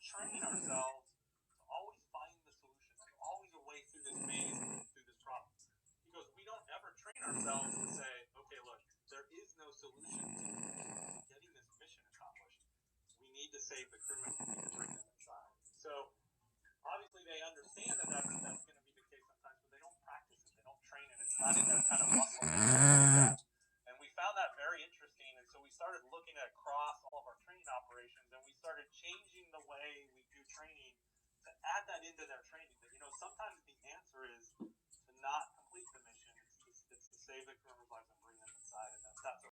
train ourselves to always find the solution. There's always a way through this maze, through this problem. He goes, we don't ever train ourselves to say, okay, look, there is no solution to getting this mission accomplished. We need to save the crewmen. We need to bring them inside. So obviously they understand that that's going to be the case sometimes, but they don't practice it. They don't train it. It's not in their kind of muscle memory. And we found that very interesting. And so we started looking at across all of our training operations, and we started changing the way we do training to add that into their training. That, you know, sometimes the answer is to not complete the mission. It's to save the crew's lives and bring them inside. And that's